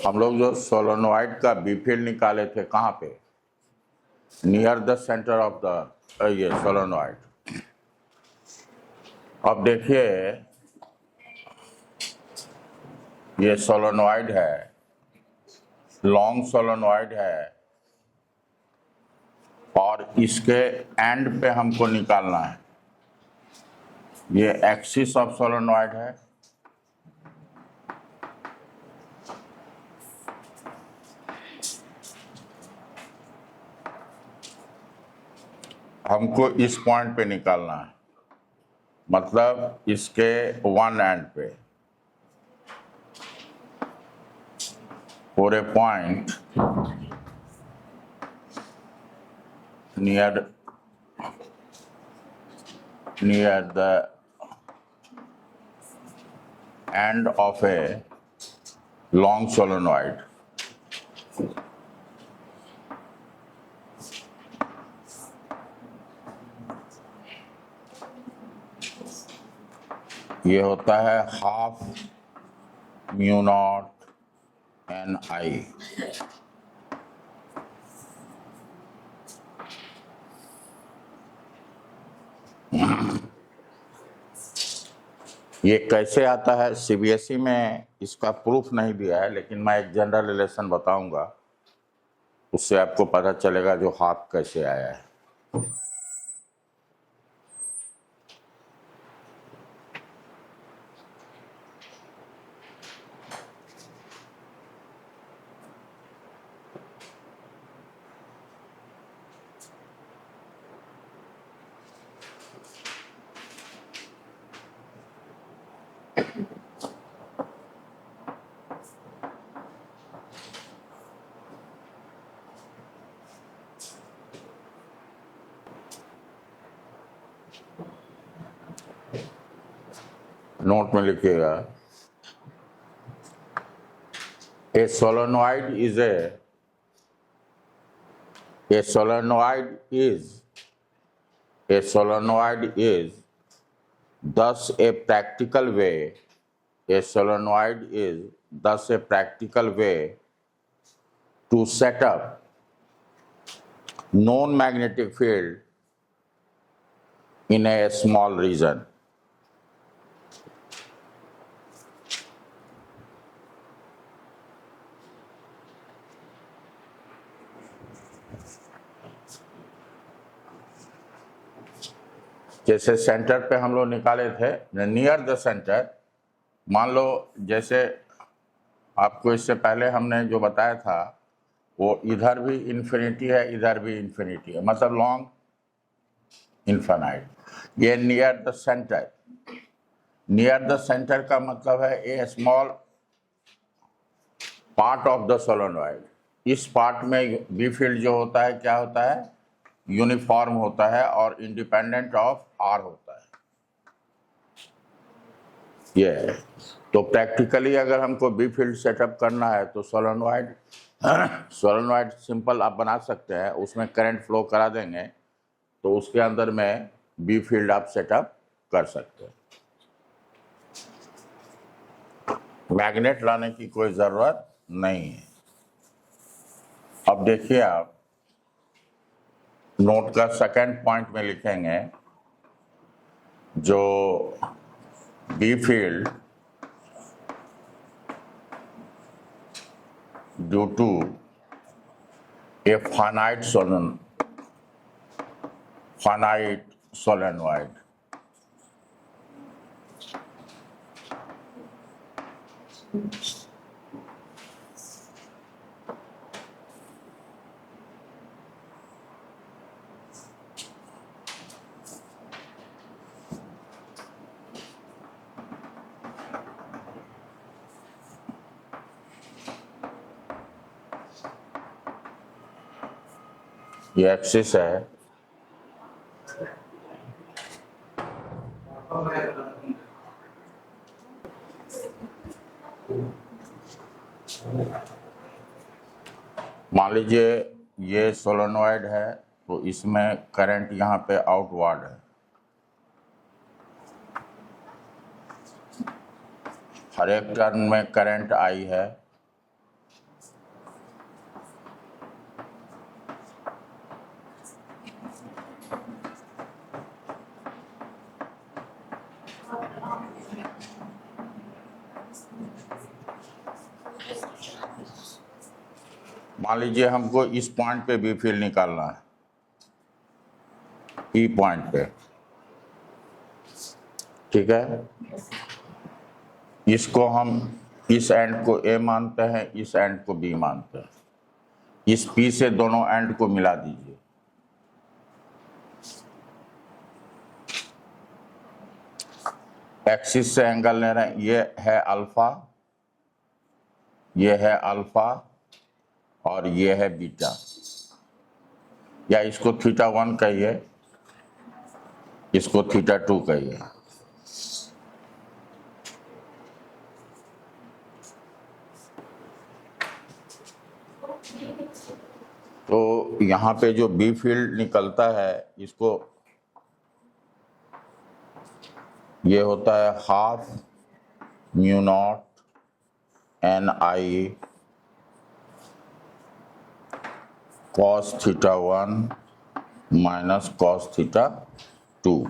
हम लोग जो सोलेनोइड का बी फील्ड निकाले थे कहाँ पे, near the centre of the ये सोलेनोइड। अब देखिए ये सोलेनोइड है, लॉन्ग सोलेनोइड है, और इसके एंड पे हमको निकालना है। ये एक्सिस ऑफ सोलेनोइड है, हमको इस पॉइंट पे निकालना है, मतलब इसके वन एंड पे। For a point near the end of a long solenoid. ये होता है half mu naught N I. ये कैसे आता है, सीबीएसई में इसका प्रूफ नहीं दिया है, लेकिन मैं एक जनरल रिलेशन बताऊंगा, उससे आपको पता चलेगा जो हाफ कैसे आया है। नोट में लिखिएगा, a solenoid is thus a practical way to set up known magnetic field in a small region. जैसे सेंटर पे हम लोग निकाले थे, नियर द सेंटर, मान लो जैसे आपको इससे पहले हमने जो बताया था वो इधर भी इन्फिनिटी है, इधर भी इन्फिनिटी है, मतलब लॉन्ग इन्फिनाइट। ये नियर द सेंटर का मतलब है a small part of the solenoid. इस पार्ट में बी फील्ड जो होता है क्या होता है, यूनिफॉर्म होता है और इंडिपेंडेंट ऑफ आर होता है। ये तो प्रैक्टिकली अगर हमको बी फील्ड सेटअप करना है तो सोलेनोइड सिंपल आप बना सकते हैं, उसमें करंट फ्लो करा देंगे तो उसके अंदर में बी फील्ड आप सेटअप कर सकते हैं। मैग्नेट लाने की कोई ज़रूरत नहीं है। अब देखिए आप नोट का सेकंड पॉइंट में लिखेंगे, जो B field due to a finite solenoid ये एक्सिस है, मान लीजिए ये सोलेनोइड है तो इसमें करंट यहाँ पे आउटवर्ड है, हर एक टर्न में करंट आई है, मान लीजिए हमको इस पॉइंट पे बी फील्ड निकालना है, ई पॉइंट पे, ठीक है। इसको हम इस एंड को ए मानते हैं, इस एंड को बी मानते हैं। इस पी से दोनों एंड को मिला दीजिए। एक्सिस से एंगल ले रहे हैं, ये है अल्फा, ये है अल्फा और ये है बीटा, या इसको थीटा 1 कहिए, इसको थीटा 2 कहिए। तो यहाँ पे जो बी फील्ड निकलता है, इसको ये होता है half mu naught N I cos theta 1 minus cos theta 2।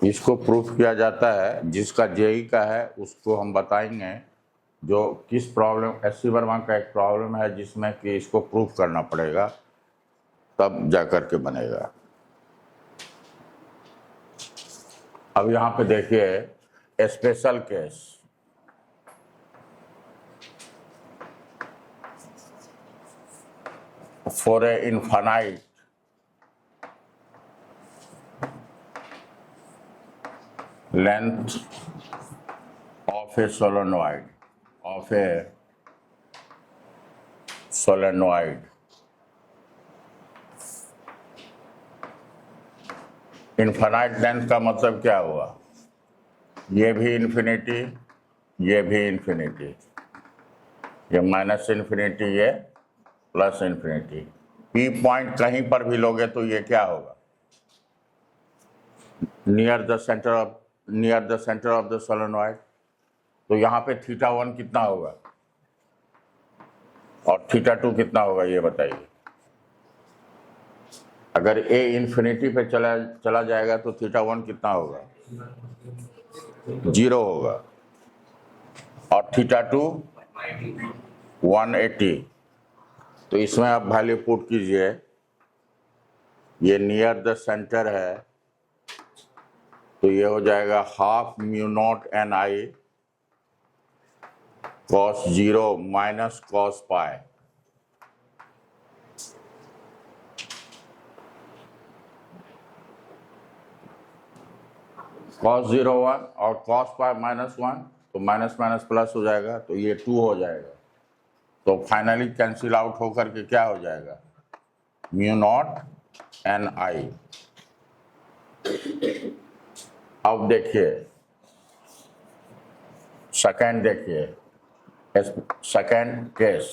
इसको प्रूफ किया जाता है, जिसका जेई का है उसको हम बताएंगे, जो किस प्रॉब्लम, एससी वर्मा का एक प्रॉब्लम है जिसमें कि इसको प्रूफ करना पड़ेगा, तब जा कर के बनेगा। अब यहाँ पे देखिए special case, for a infinite length of a solenoid, infinite length का मतलब क्या हुआ, ये भी इन्फिनिटी, ये भी इन्फिनिटी, ये माइनस इन्फिनिटी, ये प्लस इन्फिनिटी। पी पॉइंट कहीं पर भी लोगे तो ये क्या होगा, near the centre of the solenoid. तो यहाँ पे थीटा 1 कितना होगा और थीटा 2 कितना होगा, ये बताइए। अगर ए इन्फिनिटी पे चला जाएगा तो थीटा 1 कितना होगा, 0 होगा, और थीटा 2 180। तो इसमें आप वैल्यू पुट कीजिए, ये नियर द सेंटर है तो ये हो जाएगा half mu naught N I cos 0 minus cos pi. Cos 0 1 और कॉस पाई -1, तो माइनस माइनस प्लस हो जाएगा, तो ये 2 हो जाएगा। तो फाइनली कैंसिल आउट होकर के क्या हो जाएगा, म्यू नॉट एन आई। अब देखिए सेकेंड, देखिए second case,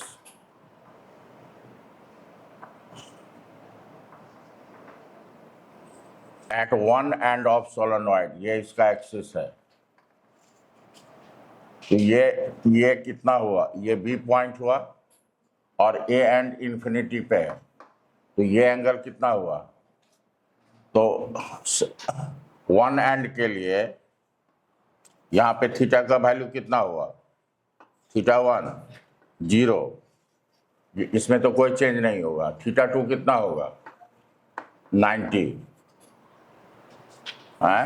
at one end of solenoid, ये इसका एक्सिस है, तो ये कितना हुआ, ये बी पॉइंट हुआ और ए एंड इन्फिनिटी पे है, तो ये एंगल कितना हुआ। तो वन एंड के लिए यहाँ पे थीटा का वैल्यू कितना हुआ, थीटा 1 0, इसमें तो कोई चेंज नहीं होगा। थीटा 2 कितना होगा, 90 है।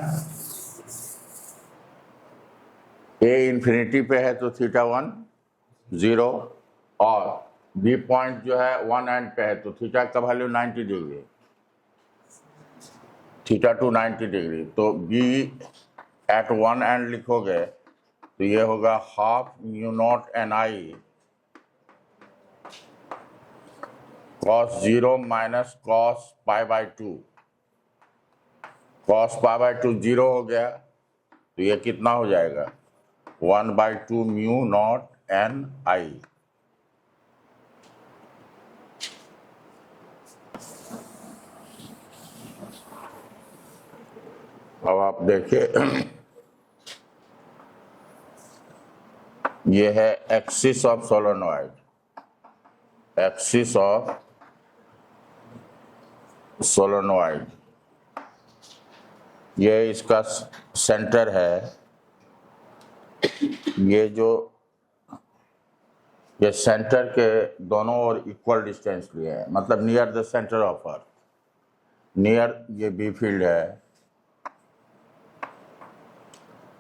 ए इन्फिनिटी पे है तो थीटा 1 0, और बी पॉइंट जो है वन एंड पे है तो थीटा का वैल्यू 90 डिग्री, थीटा 2 90 डिग्री। तो बी एट वन एंड लिखोगे तो ये होगा half mu naught N I cos 0 minus cos pi by 2। Cos pi by 2 0 हो गया, तो ये कितना हो जाएगा, 1/2 म्यू नॉट एन आई। अब आप देखिए, ये है axis of solenoid, axis of solenoid, ये इसका सेंटर है। ये सेंटर के दोनों ओर इक्वल डिस्टेंस लिए हैं, मतलब near the centre of earth, near ये बी फील्ड है,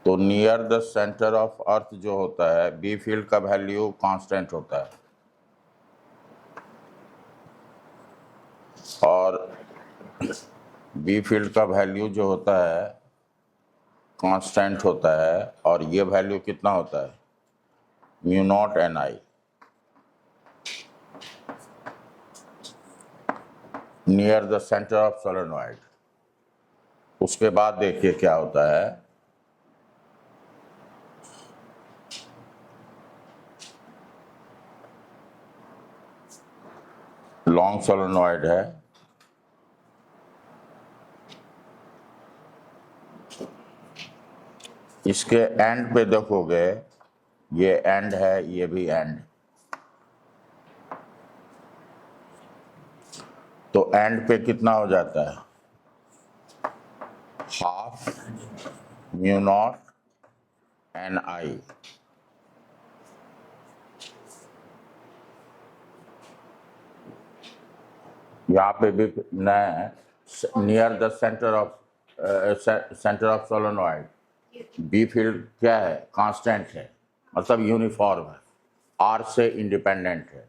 तो near the centre of earth जो होता है बी फील्ड का वैल्यू कांस्टेंट होता है, और बी फील्ड का वैल्यू जो होता है कांस्टेंट होता है, और ये वैल्यू कितना होता है, mu naught N I, near the centre of solenoid. उसके बाद देखिए क्या होता है, लॉन्ग सोलेनॉइड है, इसके एंड पे देखोगे, ये एंड है, ये भी एंड, तो एंड पे कितना हो जाता है, half mu naught N I. यहाँ पे भी near the centre of solenoid B field क्या है, कांस्टेंट है, मतलब यूनिफॉर्म है, आर से इंडिपेंडेंट है।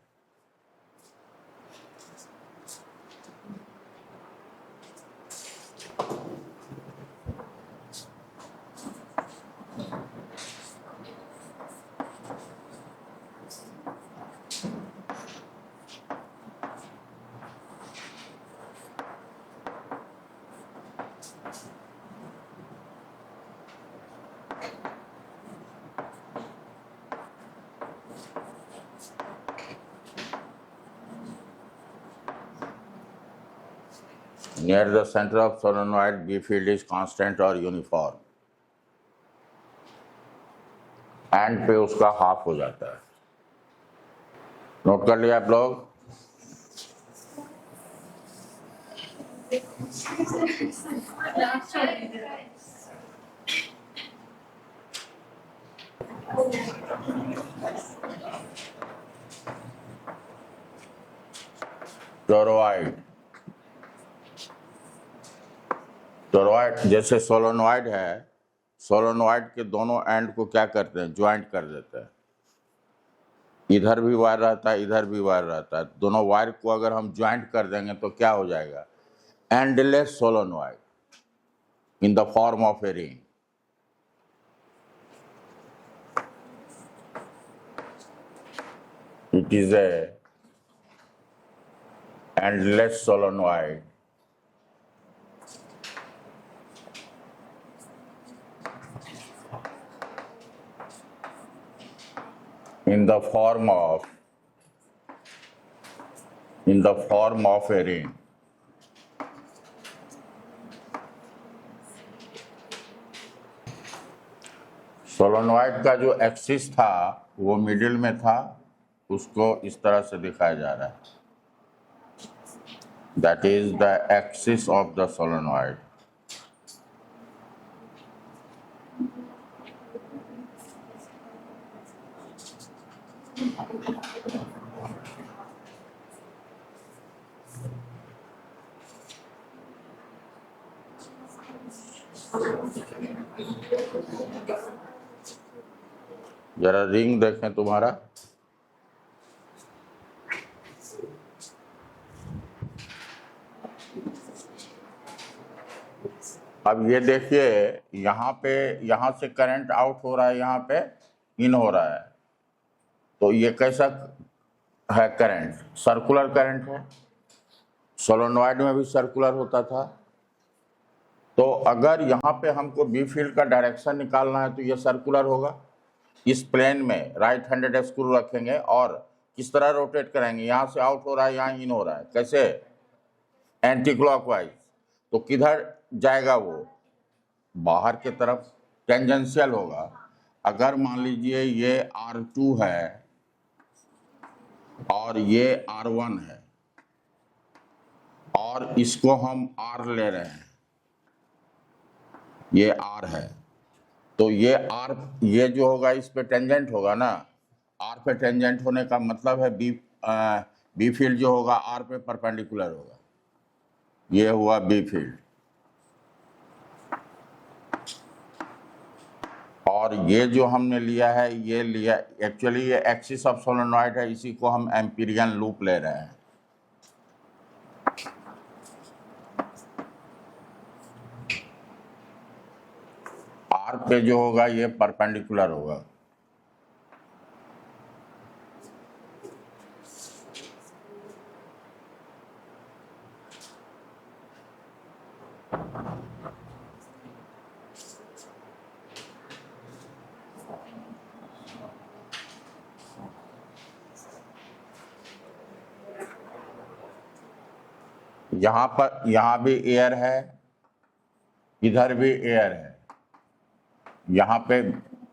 Near the center of solenoid, B field is constant or uniform, and पे उसका हाफ हो जाता है। नोट कर लिया आप लोग? टोरॉइड, टोरॉइड जैसे सोलेनॉइड है, सोलेनॉइड के दोनों एंड को क्या करते हैं, ज्वाइंट कर देते हैं। इधर भी वायर रहता है, इधर भी वायर रहता है, दोनों वायर को अगर हम ज्वाइंट कर देंगे तो क्या हो जाएगा, endless solenoid in the form of a ring. It is a endless solenoid in the form of a ring. Solenoid का जो एक्सिस था वो मिडिल में था, उसको इस तरह से दिखाया जा रहा है, that is the axis of the solenoid. जरा रिंग देखें तुम्हारा, अब ये देखिए यहाँ पे, यहाँ से करंट आउट हो रहा है, यहाँ पे इन हो रहा है, तो ये कैसा है करंट, सर्कुलर करंट है। सोलेनॉइड में भी सर्कुलर होता था, तो अगर यहाँ पे हमको बी फील्ड का डायरेक्शन निकालना है तो ये सर्कुलर होगा। इस प्लेन में राइट हैंडेड स्क्रू रखेंगे और किस तरह रोटेट करेंगे, यहाँ से आउट हो रहा है, यहाँ इन हो रहा है, कैसे, एंटी क्लॉकवाइज, तो किधर जाएगा वो, बाहर की तरफ टेंजेंशियल होगा। अगर मान लीजिए ये R2 है और ये R1 है और इसको हम R ले रहे हैं, ये R है, तो ये R, ये जो होगा इस पे टेंजेंट होगा ना। R पे टेंजेंट होने का मतलब है बी फील्ड जो होगा R पे परपेंडिकुलर होगा। ये हुआ बी फील्ड। और ये जो हमने लिया है, ये लिया एक्चुअली ये एक्सिस ऑफ सोलेनॉइड है, इसी को हम एम्पीरियन लूप ले रहे हैं। R पे जो होगा ये परपेंडिकुलर होगा। यहाँ भी एयर है, इधर भी एयर है। यहाँ पे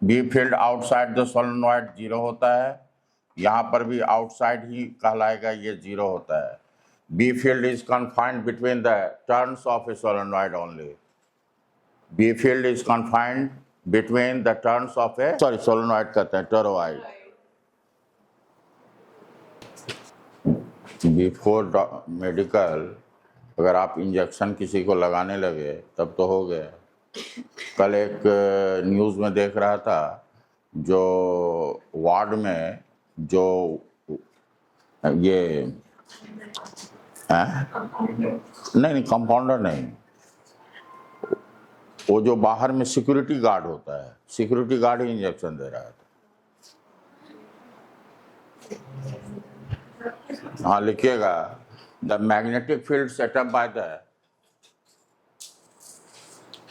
B field outside the solenoid 0 होता है, यहाँ पर भी आउटसाइड ही कहलाएगा, ये 0 होता है। B field is confined between the turns of a solenoid only. B field is confined between the turns of a solenoid कहते हैं, टोरॉइड। बिफोर मेडिकल अगर आप इंजेक्शन किसी को लगाने लगे तब तो हो गया। कल एक न्यूज़ में देख रहा था, जो वार्ड में जो ये नहीं कंपाउंडर नहीं, वो जो बाहर में सिक्योरिटी गार्ड होता है, सिक्योरिटी गार्ड ही इंजेक्शन दे रहा था। हाँ लिखिएगा, the magnetic field setup by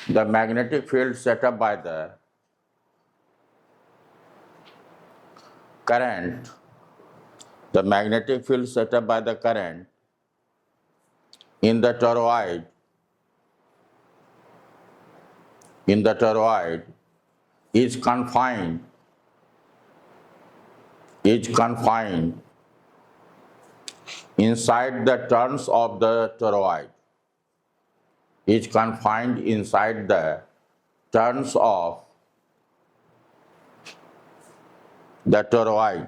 the magnetic field set up by the current, the magnetic field set up by the current in the toroid is confined inside the turns of the toroid, is confined inside the turns of the toroid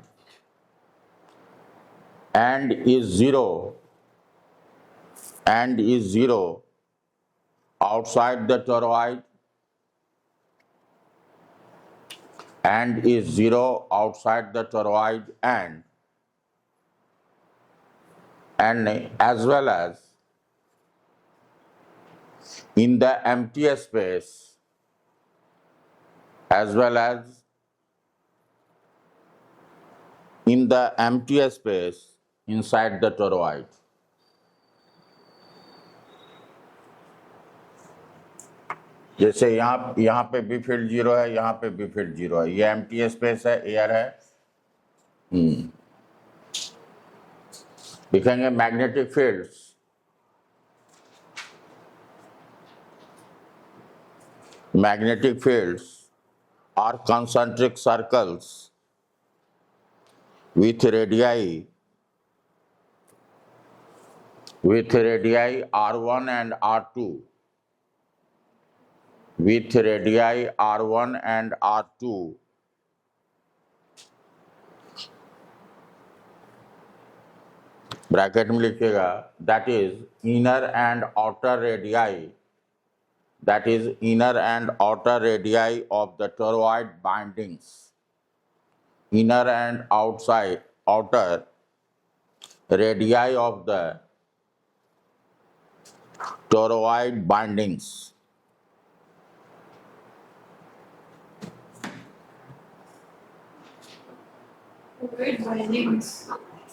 and is zero outside the toroid and is 0 outside the toroid and as well as in the empty space, as well as in the empty space inside the toroid. जैसे यहाँ पे B field 0 है, यहाँ पे B field 0 है, ये empty space है, air है। लिखेंगे magnetic fields are concentric circles with radii R1 and R2, with radii R1 and R2 bracket में लिखिएगा, that is inner and outer radii of the toroid bindings, inner and outer radii of the toroid bindings.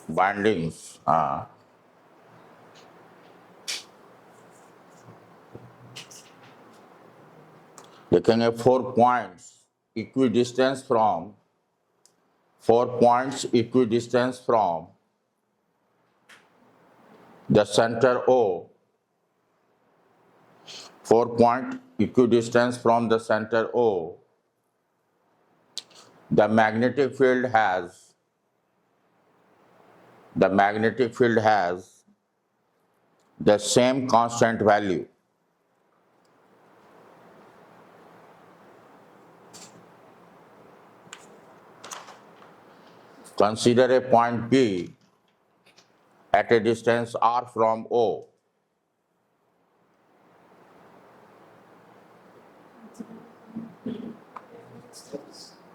Bindings, हाँ। लिखेंगे 4 points equidistance from the center O, 4 point equidistance from the center O, the magnetic field has the same constant value. Consider a point P at a distance r from O.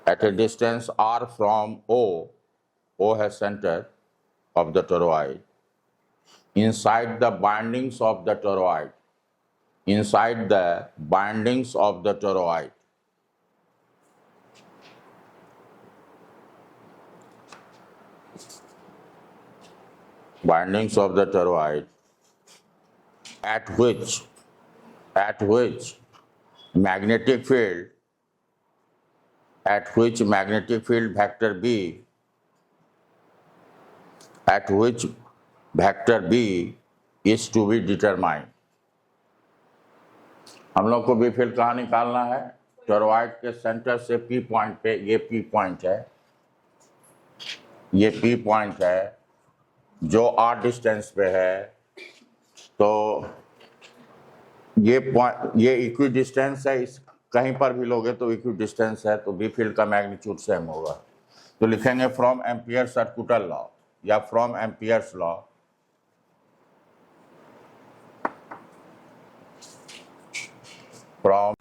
At a distance r from O has center of the toroid. Inside the bindings of the toroid. Bindings of the toroid, at which magnetic field vector B is to be determined. हम लोग को B field कहाँ निकालना है? Toroid के centre से P point पे, ये पी पॉइंट है, जो आर डिस्टेंस पे है। तो ये इक्वी डिस्टेंस है, इस कहीं पर भी लोगे तो इक्वी डिस्टेंस है, तो बी फील्ड का मैग्नीट्यूड सेम होगा। तो लिखेंगे फ्रॉम एम्पियर सर्कुलर लॉ या फ्रॉम एम्पियर्स लॉ, फ्रॉम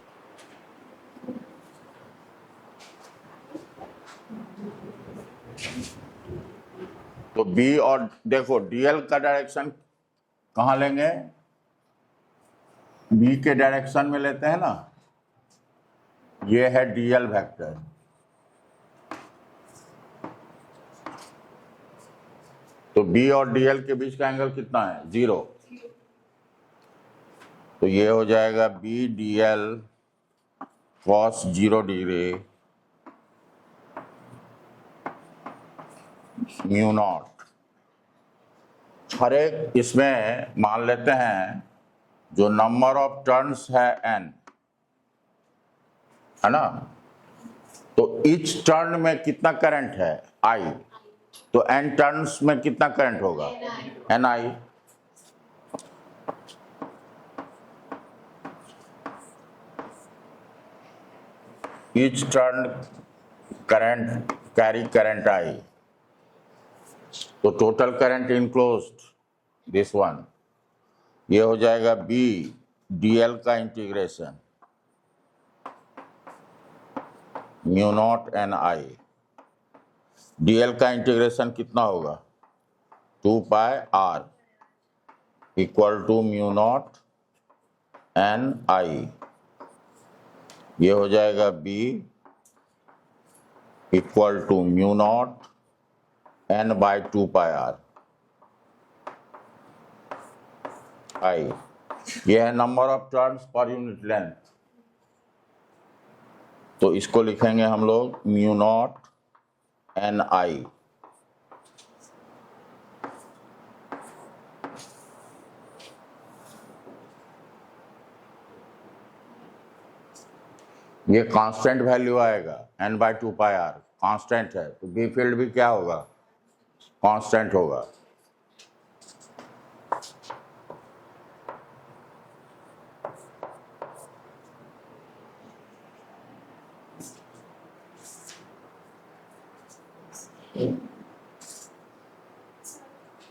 तो बी और देखो डीएल का डायरेक्शन कहाँ लेंगे? बी के डायरेक्शन में लेते हैं ना, ये है डीएल वेक्टर। तो बी और डीएल के बीच का एंगल कितना है? 0। तो ये हो जाएगा B D L cos 0 degree mu not. हर एक इसमें मान लेते हैं जो नंबर ऑफ टर्न्स है n, है ना? तो ईच टर्न में कितना करंट है? I। तो n टर्न्स में कितना करंट होगा? Ni। Each turn current carry current I। तो total current enclosed this one, ये हो जाएगा बी डीएल का integration mu naught N I. Dl का इंटीग्रेशन कितना होगा? 2 pi R equal to mu naught N I. ये हो जाएगा B equal to mu naught N by 2 pi R I. ये है number of turns per unit length. तो इसको लिखेंगे हम लोग म्यू नॉट एन आई। ये कांस्टेंट वैल्यू आएगा, n by 2 pi R constant है, तो बी फील्ड भी क्या होगा? कांस्टेंट होगा।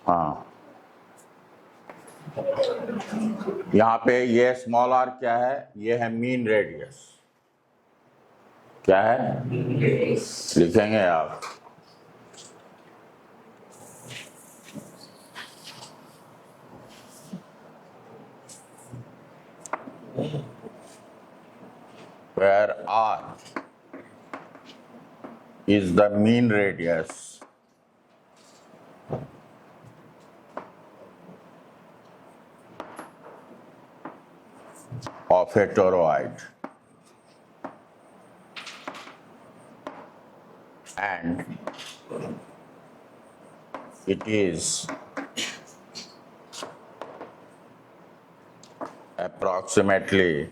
हाँ, यहाँ पे ये स्मॉल आर क्या है? ये है मीन रेडियस। क्या है? लिखेंगे आप where r is the mean radius of a toroid and it is approximately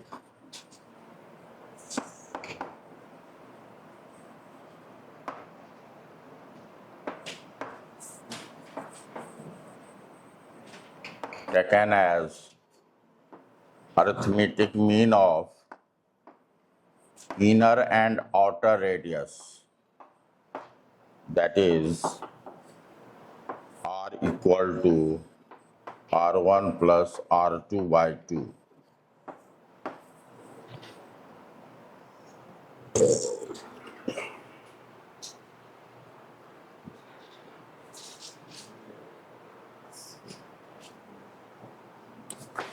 taken as arithmetic mean of inner and outer radius, that is r equal to r1 plus r2 by 2.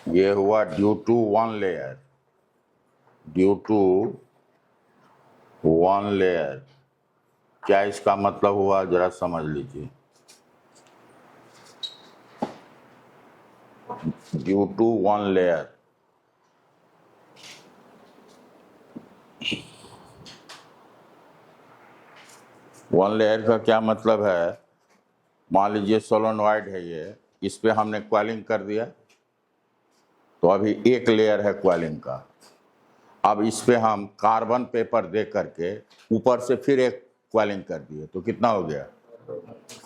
ये हुआ due to one layer, due to one layer. क्या इसका मतलब हुआ, जरा समझ लीजिए। Due to one layer, one layer का क्या मतलब है? मान लीजिए सोलेनॉइड है ये, इस पे हमने क्वालिंग कर दिया, तो अभी एक लेयर है क्वालिंग का। अब इस पे हम कार्बन पेपर दे करके ऊपर से फिर एक क्वालिंग कर दिए, तो कितना हो गया?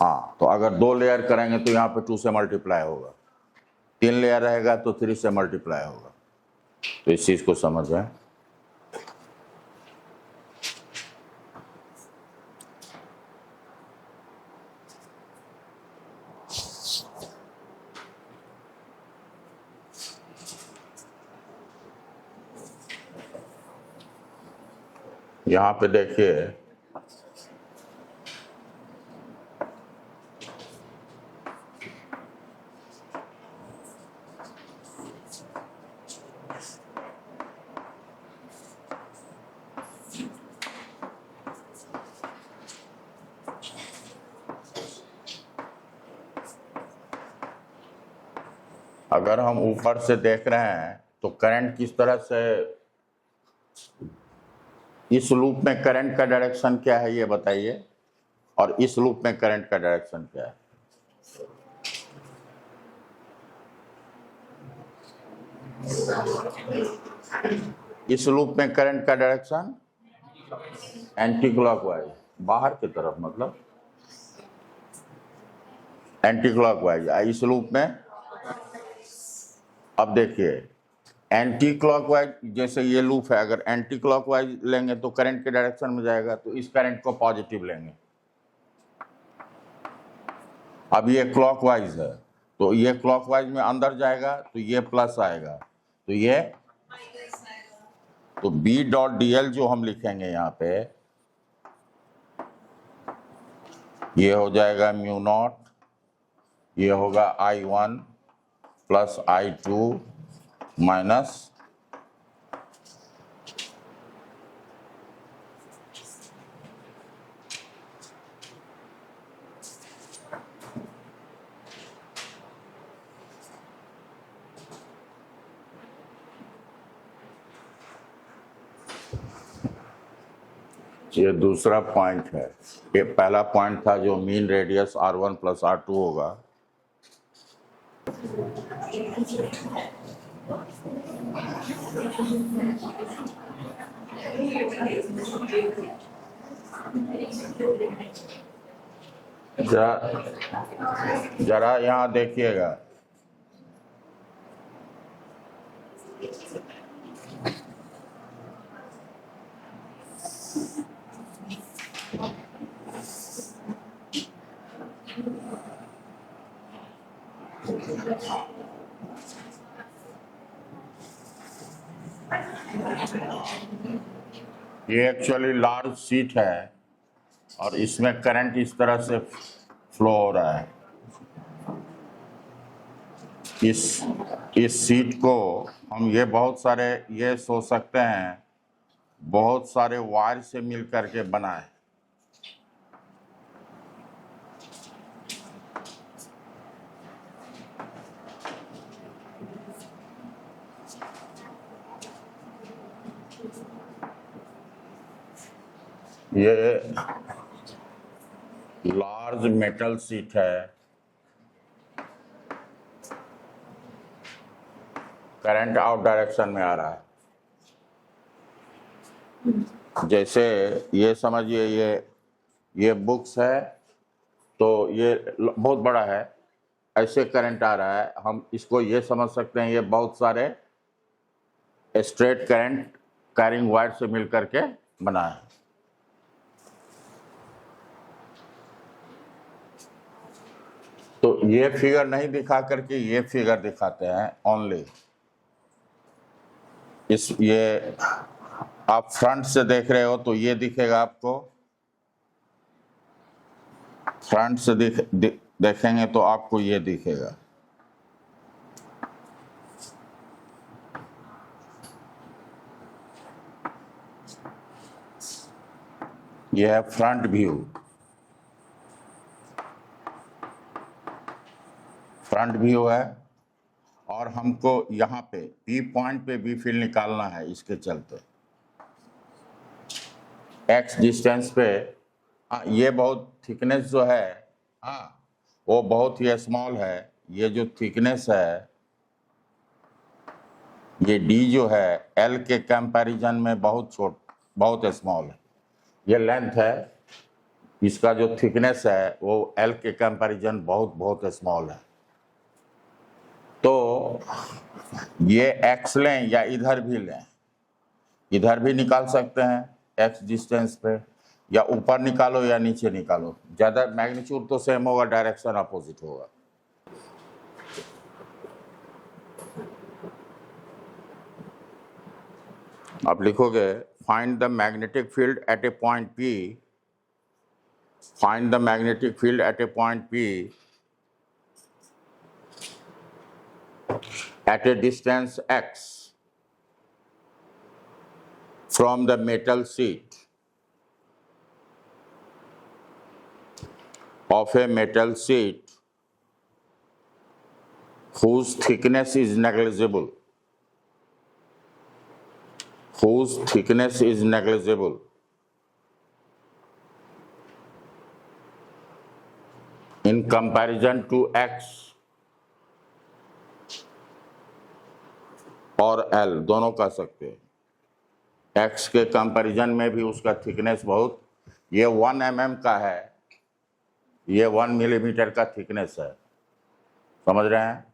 हाँ, तो अगर 2 लेयर करेंगे तो यहाँ पे 2 से मल्टीप्लाई होगा, 3 लेयर रहेगा तो 3 से मल्टीप्लाई होगा। तो इस चीज को समझ रहे हैं। यहाँ पे देखिए, अगर हम ऊपर से देख रहे हैं तो करंट किस तरह से, इस लूप में करंट का डायरेक्शन क्या है ये बताइए, और इस लूप में करंट का डायरेक्शन क्या है? इस लूप में करंट का डायरेक्शन एंटी क्लॉकवाइज, बाहर की तरफ, मतलब एंटी क्लॉकवाइज। इस लूप में अब देखिए, एंटी क्लॉकवाइज जैसे ये लूप है, अगर एंटी क्लॉकवाइज लेंगे तो करंट के डायरेक्शन में जाएगा, तो इस करंट को पॉजिटिव लेंगे। अब ये क्लॉकवाइज है, तो ये क्लॉकवाइज में अंदर जाएगा तो ये प्लस आएगा, तो ये तो B डॉट DL जो हम लिखेंगे यहाँ पे, ये हो जाएगा म्यू नॉट, ये होगा I1 प्लस I2 माइनस ये दूसरा पॉइंट है। ये पहला पॉइंट था जो mean radius R1 plus R2 होगा। जरा यहाँ देखिएगा, ये एक्चुअली लार्ज शीट है और इसमें करंट इस तरह से फ्लो हो रहा है। इस शीट को हम ये बहुत सारे, ये सोच सकते हैं बहुत सारे वायर से मिल करके बना है। ये लार्ज मेटल शीट है, करंट आउट डायरेक्शन में आ रहा है। जैसे ये समझिए, ये बुक्स है, तो ये बहुत बड़ा है, ऐसे करंट आ रहा है, हम इसको ये समझ सकते हैं ये बहुत सारे स्ट्रेट करंट कैरिंग वायर से मिलकर के बना है। तो ये फिगर नहीं दिखा करके ये फिगर दिखाते हैं ओनली। ये आप फ्रंट से देख रहे हो तो ये दिखेगा आपको, फ्रंट से देखेंगे तो आपको ये दिखेगा। ये है फ्रंट व्यू, फ्रंट व्यू है। और हमको यहाँ पे बी पॉइंट पे बी फील्ड निकालना है, इसके चलते एक्स डिस्टेंस पे ये बहुत थिकनेस जो है वो बहुत ही स्मॉल है। ये जो थिकनेस है ये डी जो है एल के कंपैरिजन में बहुत बहुत स्मॉल है। ये लेंथ है, इसका जो थिकनेस है वो एल के कंपैरिजन बहुत स्मॉल है। तो ये एक्स लें या इधर भी लें, इधर भी निकाल सकते हैं एक्स डिस्टेंस पे, या ऊपर निकालो या नीचे निकालो, ज़्यादा मैग्नीट्यूड तो सेम होगा, डायरेक्शन अपोजिट होगा। आप लिखोगे find the magnetic field at A point P, find the magnetic field at A point P at a distance x from the metal sheet of a metal sheet whose thickness is negligible, whose thickness is negligible in comparison to x और L, दोनों कह सकते हैं। X के comparison में भी उसका thickness बहुत, ये 1 mm का है, ये 1 मिलीमीटर का थिकनेस है, समझ रहे हैं।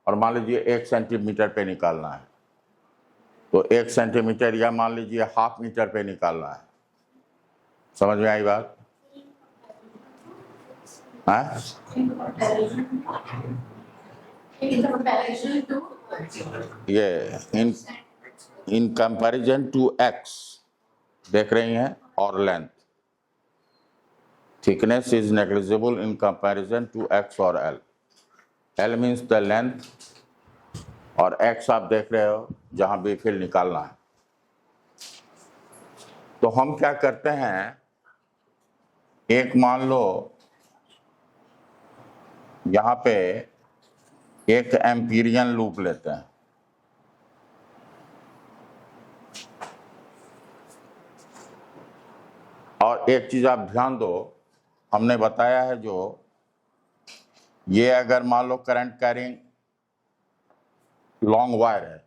और मान लीजिए 1 सेंटीमीटर पे निकालना है, तो 1 सेंटीमीटर या मान लीजिए ½ मीटर पे निकालना है। समझ में आई बात? ये इन कंपैरिजन टू x देख रही हैं, और length, thickness is negligible in comparison to x और L। L means the length और x आप देख रहे हो जहां बी फील्ड निकालना है। तो हम क्या करते हैं, एक मान लो यहां पे एक एम्पीरियन लूप लेते हैं, और एक चीज आप ध्यान दो, हमने बताया है जो ये अगर मान लो करंट कैरिंग लॉन्ग वायर है,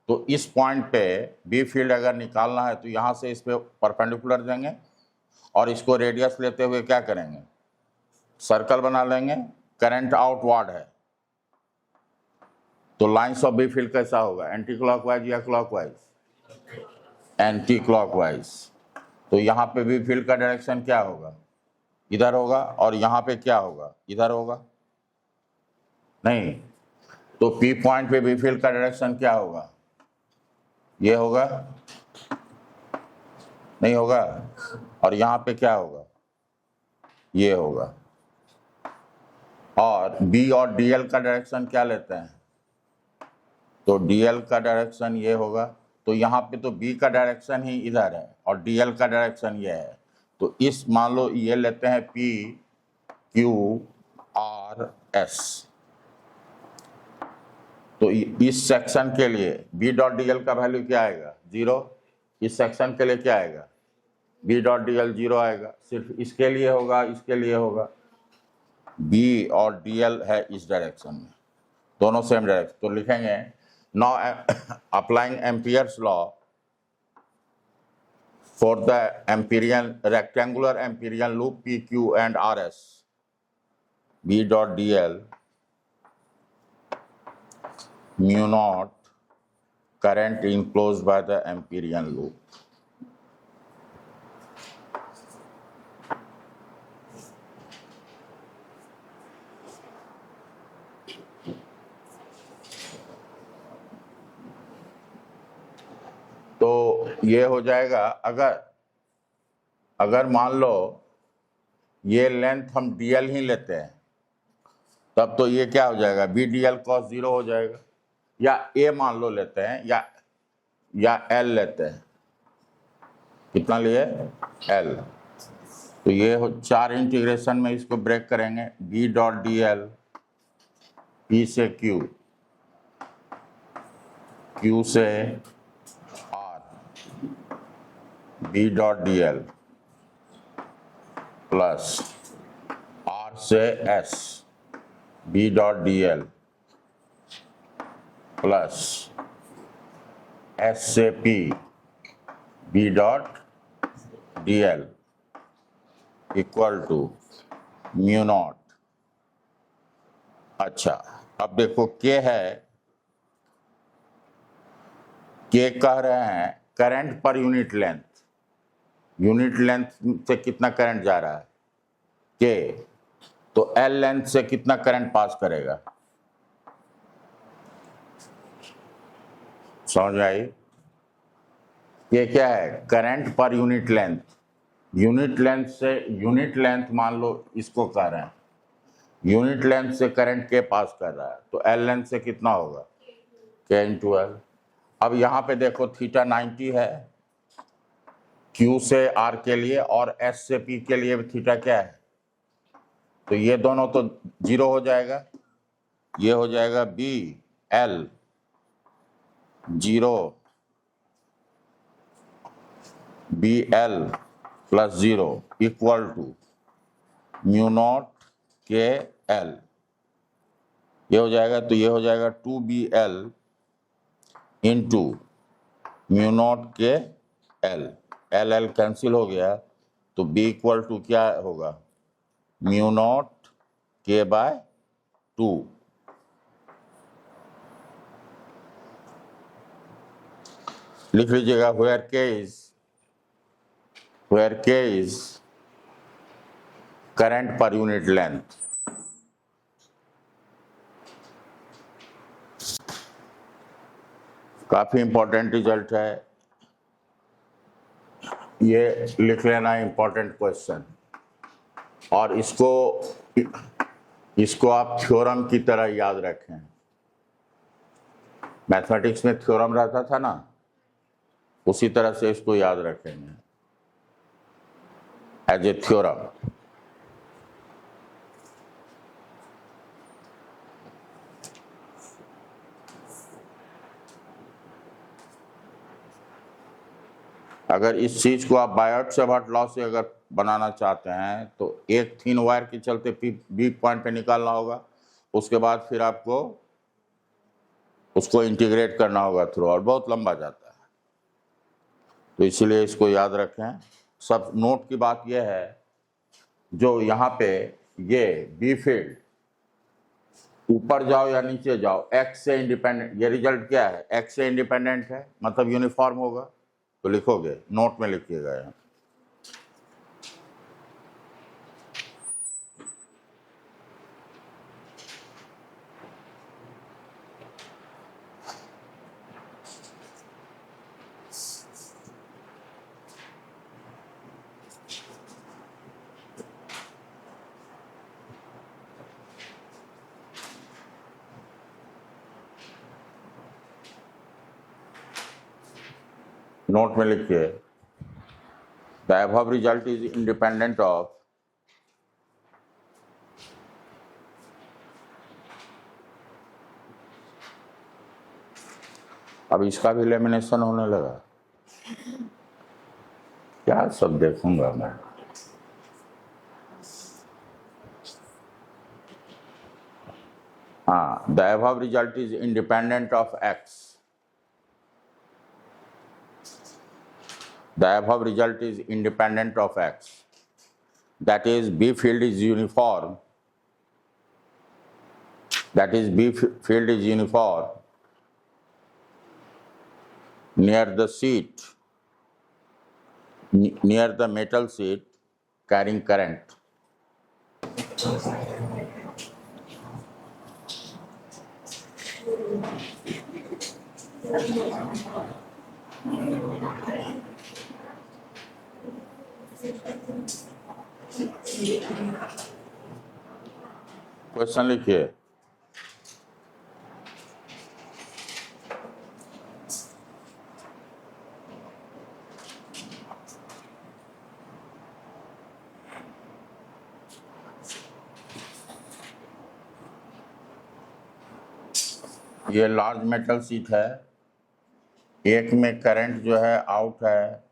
तो इस पॉइंट पे बी फील्ड अगर निकालना है तो यहां से इस पे परपेंडिकुलर देंगे और इसको रेडियस लेते हुए क्या करेंगे, सर्कल बना लेंगे। करंट आउटवर्ड है तो लाइंस ऑफ बी फील्ड कैसा होगा, एंटी क्लॉकवाइज या क्लॉकवाइज, एंटी क्लॉकवाइज। तो यहाँ पे बी फील्ड का डायरेक्शन क्या होगा, इधर होगा, और यहाँ पे क्या होगा, इधर होगा। नहीं, तो पी पॉइंट पे बी फील्ड का डायरेक्शन क्या होगा, ये होगा, नहीं होगा। और यहाँ पे क्या होगा, ये होगा। और बी और डीएल का डायरेक्शन क्या लेते हैं, तो डीएल का डायरेक्शन ये होगा। तो यहाँ पे तो बी का डायरेक्शन ही इधर है और डीएल का डायरेक्शन ये है। तो इस मान लो ये लेते हैं पी क्यू आर एस। तो इस सेक्शन के लिए बी डॉट डीएल का वैल्यू क्या आएगा, 0। इस सेक्शन के लिए क्या आएगा, बी डॉट डीएल 0 आएगा। सिर्फ इसके लिए होगा, इसके लिए होगा। बी और डीएल है इस डायरेक्शन में, दोनों सेम डायरेक्शन। तो लिखेंगे now applying Ampere's law for the Amperian rectangular Amperian loop P Q and R S, B dot DL mu naught current enclosed by the Amperian loop. तो ये हो जाएगा, अगर मान लो ये लेंथ हम dl ही लेते हैं, तब तो ये क्या हो जाएगा, b dl cos 0 हो जाएगा, या a मान लो लेते हैं, या l लेते हैं, कितना लिए l। तो ये 4 इंटीग्रेशन में इसको ब्रेक करेंगे, b डॉट dl p से q, q से r, b dot dl plus r से s, b dot dl plus s से p, b dot dl equal to mu naught. अच्छा, अब देखो k है, k कह रहे हैं करंट पर यूनिट लेंथ से कितना करंट जा रहा है k, तो l लेंथ से कितना करंट पास करेगा, समझ में आई। ये क्या है, करंट पर यूनिट लेंथ मान लो इसको कह रहे हैं, यूनिट लेंथ से करंट के पास कर रहा है, तो एल लेंथ से कितना होगा k इंटू एल। अब यहाँ पे देखो थीटा 90 है Q से R के लिए, और S से P के लिए थीटा क्या है, तो ये दोनों तो 0 हो जाएगा, ये हो जाएगा B L 0 B L plus 0 equal to mu naught K L, ये हो जाएगा, तो ये हो जाएगा 2BL into mu naught K L, L cancel हो गया, तो B इक्वल टू क्या होगा, म्यू नॉट के बाय 2। लिख लीजिएगा, where k is current per unit length. काफी इंपॉर्टेंट रिजल्ट है, ये लिख लेना इंपॉर्टेंट क्वेश्चन, और इसको आप थ्योरम की तरह याद रखें। मैथमेटिक्स में थ्योरम रहता था ना, उसी तरह से इसको याद रखेंगे एज ए थ्योरम। अगर इस चीज को आप बायोट-सावर्ट लॉ से अगर बनाना चाहते हैं, तो एक थिन वायर के चलते बी पॉइंट पे निकालना होगा, उसके बाद फिर आपको उसको इंटीग्रेट करना होगा थ्रू, और बहुत लंबा जाता है, तो इसीलिए इसको याद रखें। सब नोट की बात यह है, जो यहाँ पे ये बी फील्ड ऊपर जाओ या नीचे जाओ, एक्स से इंडिपेंडेंट, ये रिजल्ट क्या है, एक्स से इंडिपेंडेंट है, मतलब यूनिफॉर्म होगा, तो लिखोगे, नोट में लिखिएगा यहाँ। नोट में लिखिए, the above result is independent of अब इसका भी लेमिनेशन होने लगा, क्या सब देखूंगा मैं। हाँ, the above result is independent of x, the above result is independent of x, that is B field is uniform, near the sheet, near the metal sheet carrying current. Question लिखिए। ये large metal sheet है, एक में current जो है out है,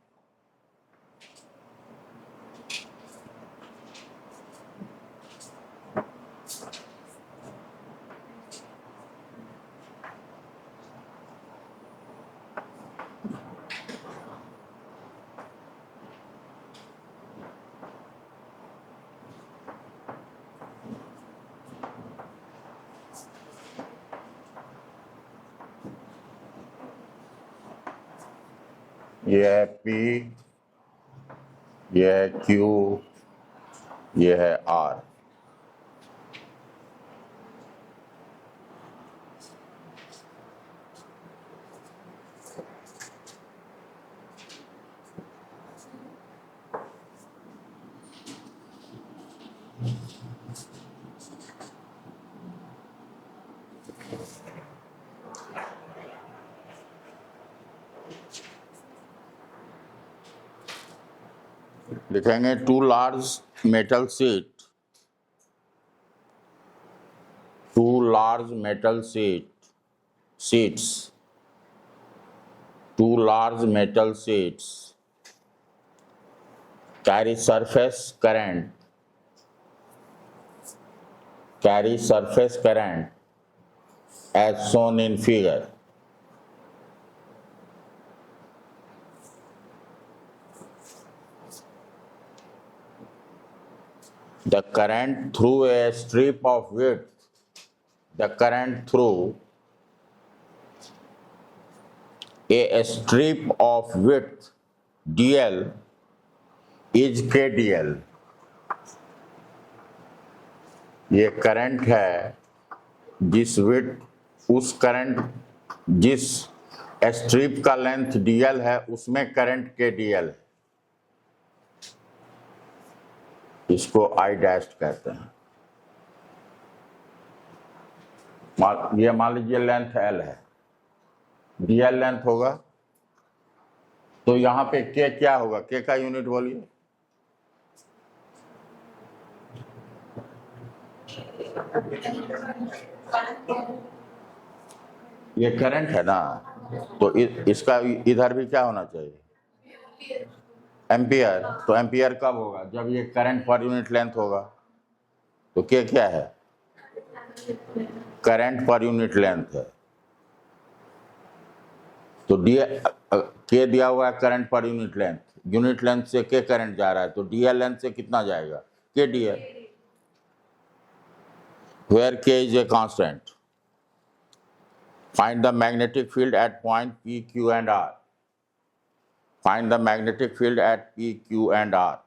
ये है P, ये है Q, ये है R। लिखेंगे two large metal sheet, two large metal sheets, two large metal sheets carry surface current as shown in figure. The current through a strip of width, the current through a strip of width dl is kdl। ये current है जिस width, उस current जिस strip का length dl है उसमें current kdl है, इसको I डैश कहते हैं। ये मान लीजिए लेंथ L है, dl लेंथ होगा, तो यहाँ पे K क्या होगा? K का यूनिट बोलिए। ये करंट है ना, तो इसका इधर भी क्या होना चाहिए? एम्पियर। तो एम्पियर कब होगा? जब ये करंट पर यूनिट लेंथ होगा। तो K क्या है? करंट पर यूनिट लेंथ है। तो K दिया हुआ है करंट पर यूनिट लेंथ से K करंट जा रहा है, तो dl लेंथ से कितना जाएगा? KdL, where K is a constant. Find the magnetic field at point P, Q and R. Find the magnetic field at P, Q and R.